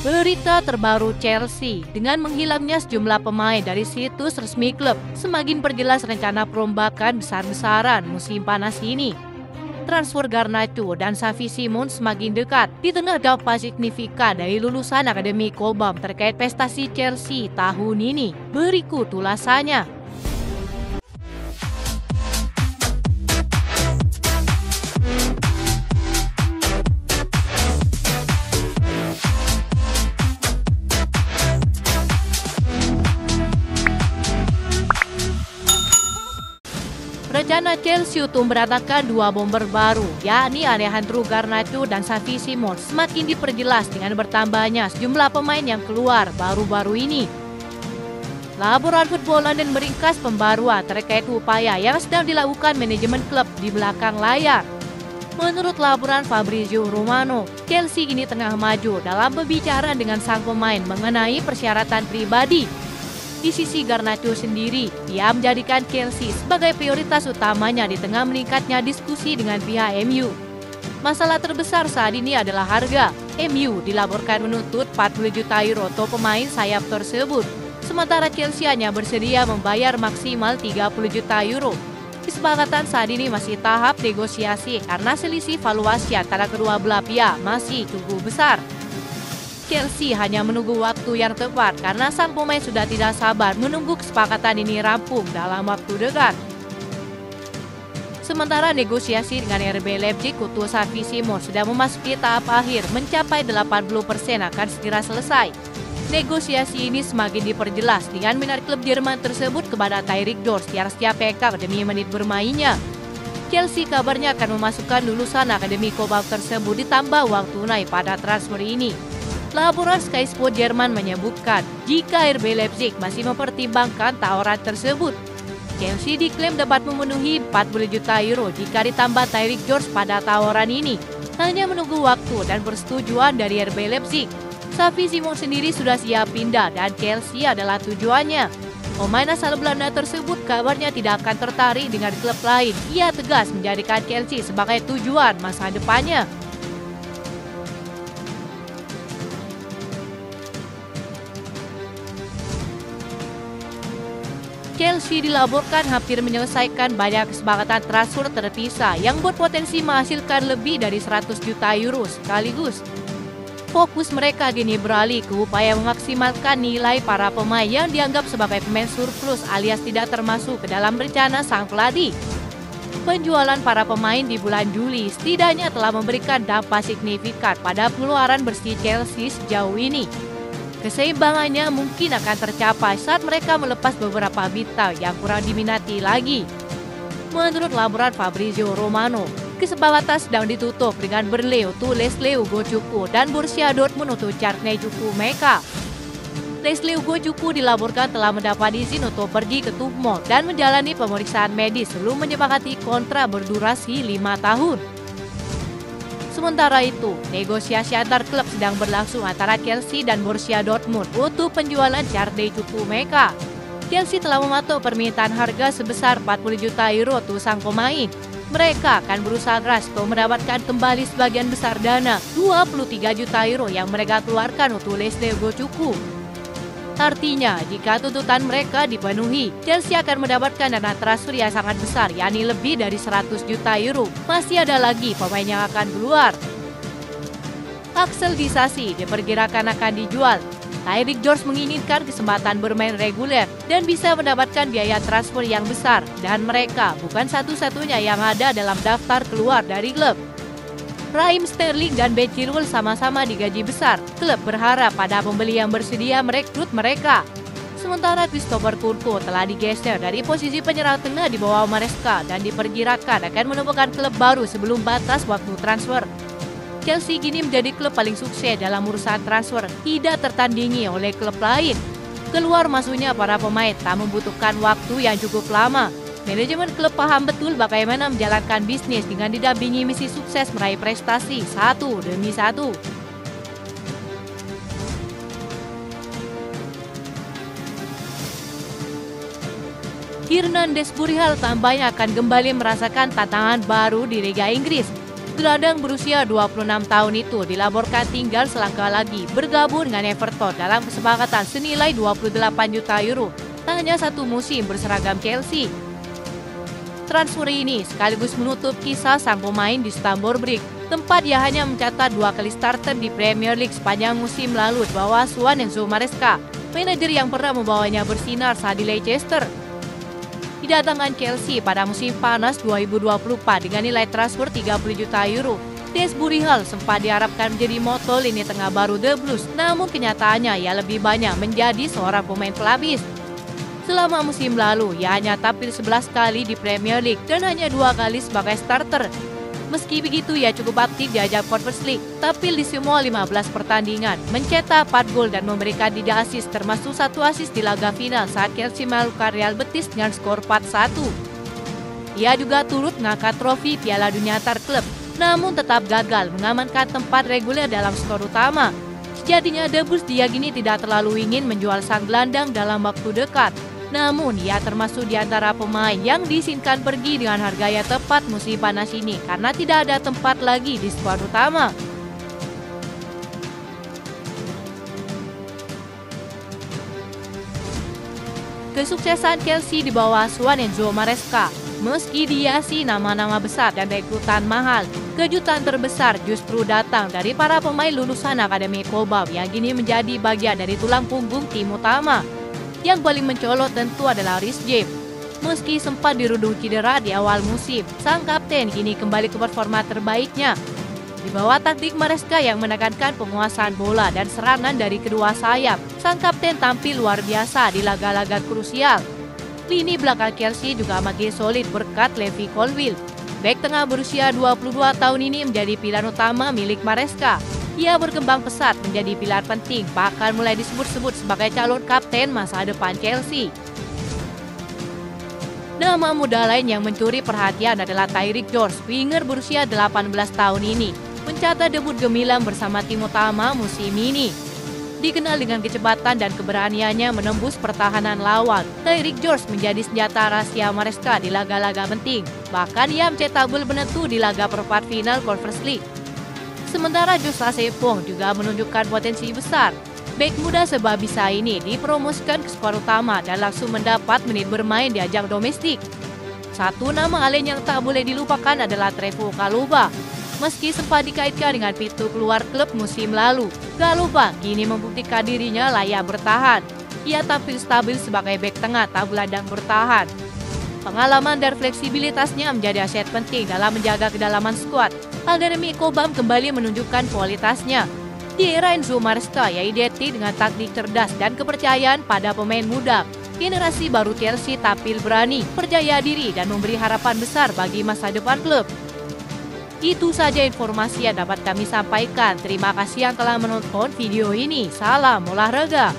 Berita terbaru Chelsea, dengan menghilangnya sejumlah pemain dari situs resmi klub, semakin perjelas rencana perombakan besar-besaran musim panas ini. Transfer Garnacho dan Xavi Simons semakin dekat di tengah dampak signifikan dari lulusan Akademi Cobham terkait prestasi Chelsea tahun ini. Berikut ulasannya. Rencana Chelsea untuk mendatangkan dua bomber baru, yakni Alejandro Garnacho dan Xavi Simons, semakin diperjelas dengan bertambahnya sejumlah pemain yang keluar baru-baru ini. Laporan Football London meringkas pembaruan terkait upaya yang sedang dilakukan manajemen klub di belakang layar. Menurut laporan Fabrizio Romano, Chelsea kini tengah maju dalam pembicaraan dengan sang pemain mengenai persyaratan pribadi. Di sisi Garnacho sendiri, ia menjadikan Chelsea sebagai prioritas utamanya di tengah meningkatnya diskusi dengan pihak MU. Masalah terbesar saat ini adalah harga. MU dilaporkan menuntut 40 juta euro untuk pemain sayap tersebut, sementara Chelsea hanya bersedia membayar maksimal 30 juta euro. Kesepakatan saat ini masih tahap negosiasi karena selisih valuasi antara kedua belah pihak masih cukup besar. Chelsea hanya menunggu waktu yang tepat karena sang pemain sudah tidak sabar menunggu kesepakatan ini rampung dalam waktu dekat. Sementara negosiasi dengan RB Leipzig untuk Xavi Simons sudah memasuki tahap akhir, mencapai 80% akan segera selesai. Negosiasi ini semakin diperjelas dengan minat klub Jerman tersebut kepada Tyreek Jones yang siap pegang demi menit bermainnya. Chelsea kabarnya akan memasukkan lulusan Akademi Cobham tersebut ditambah uang tunai pada transfer ini. Laporan Sky Sport Jerman menyebutkan jika RB Leipzig masih mempertimbangkan tawaran tersebut, Chelsea diklaim dapat memenuhi 40 juta euro jika ditambah Tyreek Jones pada tawaran ini. Hanya menunggu waktu dan persetujuan dari RB Leipzig. Xavi Simons sendiri sudah siap pindah dan Chelsea adalah tujuannya. Pemain asal Belanda tersebut kabarnya tidak akan tertarik dengan klub lain. Ia tegas menjadikan Chelsea sebagai tujuan masa depannya. Chelsea dilaporkan hampir menyelesaikan banyak kesepakatan transfer terpisah yang berpotensi menghasilkan lebih dari 100 juta euro sekaligus. Fokus mereka kini beralih ke upaya memaksimalkan nilai para pemain yang dianggap sebagai pemain surplus alias tidak termasuk ke dalam rencana sang pelatih. Penjualan para pemain di bulan Juli setidaknya telah memberikan dampak signifikan pada pengeluaran bersih Chelsea sejauh ini. Keseimbangannya mungkin akan tercapai saat mereka melepas beberapa bintang yang kurang diminati lagi. Menurut laporan Fabrizio Romano, kesepakatan sedang ditutup dengan Burnley untuk Leslie Ugochukwu dan Borussia Dortmund untuk Charney Chukwuemeka. Leslie Ugochukwu dilaporkan telah mendapat izin untuk pergi ke Bournemouth dan menjalani pemeriksaan medis sebelum menyepakati kontrak berdurasi 5 tahun. Sementara itu, negosiasi antar klub sedang berlangsung antara Chelsea dan Borussia Dortmund untuk penjualan Charney Chukwuemeka. Chelsea telah mematok permintaan harga sebesar 40 juta euro untuk sang pemain. Mereka akan berusaha keras untuk mendapatkan kembali sebagian besar dana 23 juta euro yang mereka keluarkan untuk Leslie Ugochukwu. Artinya, jika tuntutan mereka dipenuhi, Chelsea akan mendapatkan dana transfer yang sangat besar, yakni lebih dari 100 juta euro. Masih ada lagi pemain yang akan keluar. Axel Disasi diperkirakan akan dijual. Tyreek Jones menginginkan kesempatan bermain reguler dan bisa mendapatkan biaya transfer yang besar, dan mereka bukan satu-satunya yang ada dalam daftar keluar dari klub. Raheem Sterling dan Ben Chilwell sama-sama digaji besar. Klub berharap pada pembeli yang bersedia merekrut mereka. Sementara Christopher Nkunku telah digeser dari posisi penyerang tengah di bawah Maresca dan diperkirakan akan menemukan klub baru sebelum batas waktu transfer. Chelsea kini menjadi klub paling sukses dalam urusan transfer, tidak tertandingi oleh klub lain. Keluar masuknya para pemain tak membutuhkan waktu yang cukup lama. Manajemen klub paham betul bagaimana menjalankan bisnis dengan didampingi misi sukses meraih prestasi satu demi satu. Hernandez Burihal tampaknya akan kembali merasakan tantangan baru di Liga Inggris. Gelandang berusia 26 tahun itu dilaporkan tinggal selangkah lagi bergabung dengan Everton dalam kesepakatan senilai 28 juta euro. Tak hanya satu musim berseragam Chelsea. Transfer ini sekaligus menutup kisah sang pemain di Stamford Bridge, tempat ia hanya mencatat 2 kali starter di Premier League sepanjang musim lalu di bawah asuhan Enzo Maresca, manajer yang pernah membawanya bersinar saat di Leicester. Kedatangan Chelsea pada musim panas 2024 dengan nilai transfer 30 juta euro. Desbury Hall sempat diharapkan menjadi motor lini tengah baru The Blues, namun kenyataannya ia lebih banyak menjadi seorang pemain pelapis. Selama musim lalu, ia hanya tampil 11 kali di Premier League dan hanya 2 kali sebagai starter. Meski begitu, ia cukup aktif di ajang Conference League, tampil di semua 15 pertandingan, mencetak 4 gol dan memberikan 3 assist termasuk 1 assist di laga final saat Chelsea mengalahkan Real Betis dengan skor 4-1. Ia juga turut mengangkat trofi Piala Dunia antar klub, namun tetap gagal mengamankan tempat reguler dalam skor utama. Sejatinya The Blues diyakini tidak terlalu ingin menjual sang gelandang dalam waktu dekat. Namun, ia termasuk di antara pemain yang diizinkan pergi dengan harga yang tepat musim panas ini karena tidak ada tempat lagi di skuad utama. Kesuksesan Chelsea di bawah asuhan Enzo Maresca, meski dihiasi nama-nama besar dan rekrutan mahal, kejutan terbesar justru datang dari para pemain lulusan Akademi Cobham yang kini menjadi bagian dari tulang punggung tim utama. Yang paling mencolok tentu adalah Reece James. Meski sempat dirundung cedera di awal musim, sang kapten kini kembali ke performa terbaiknya. Di bawah taktik Maresca yang menekankan penguasaan bola dan serangan dari kedua sayap, sang kapten tampil luar biasa di laga-laga krusial. Lini belakang Chelsea juga makin solid berkat Levi Colwill. Bek tengah berusia 22 tahun ini menjadi pilihan utama milik Maresca. Ia berkembang pesat menjadi pilar penting, bahkan mulai disebut-sebut sebagai calon kapten masa depan Chelsea. Nama muda lain yang mencuri perhatian adalah Tyreek George, winger berusia 18 tahun ini, mencatat debut gemilang bersama tim utama musim ini. Dikenal dengan kecepatan dan keberaniannya menembus pertahanan lawan, Tyreek George menjadi senjata rahasia Maresca di laga-laga penting. Bahkan ia mencetak gol penentu di laga perempat final Conference League. Sementara Joshua Sepong juga menunjukkan potensi besar. Bek muda sebabisa ini dipromosikan ke skuad utama dan langsung mendapat menit bermain di ajang domestik. Satu nama lain yang tak boleh dilupakan adalah Trevoh Chalobah. Meski sempat dikaitkan dengan pintu keluar klub musim lalu, Chalobah kini membuktikan dirinya layak bertahan. Ia tampil stabil sebagai bek tengah tak gelandang bertahan. Pengalaman dan fleksibilitasnya menjadi aset penting dalam menjaga kedalaman skuad. Akademi Cobham kembali menunjukkan kualitasnya. Di era Enzo Maresca yang identik dengan taktik cerdas dan kepercayaan pada pemain muda, generasi baru Chelsea tampil berani, percaya diri dan memberi harapan besar bagi masa depan klub. Itu saja informasi yang dapat kami sampaikan. Terima kasih yang telah menonton video ini. Salam olahraga.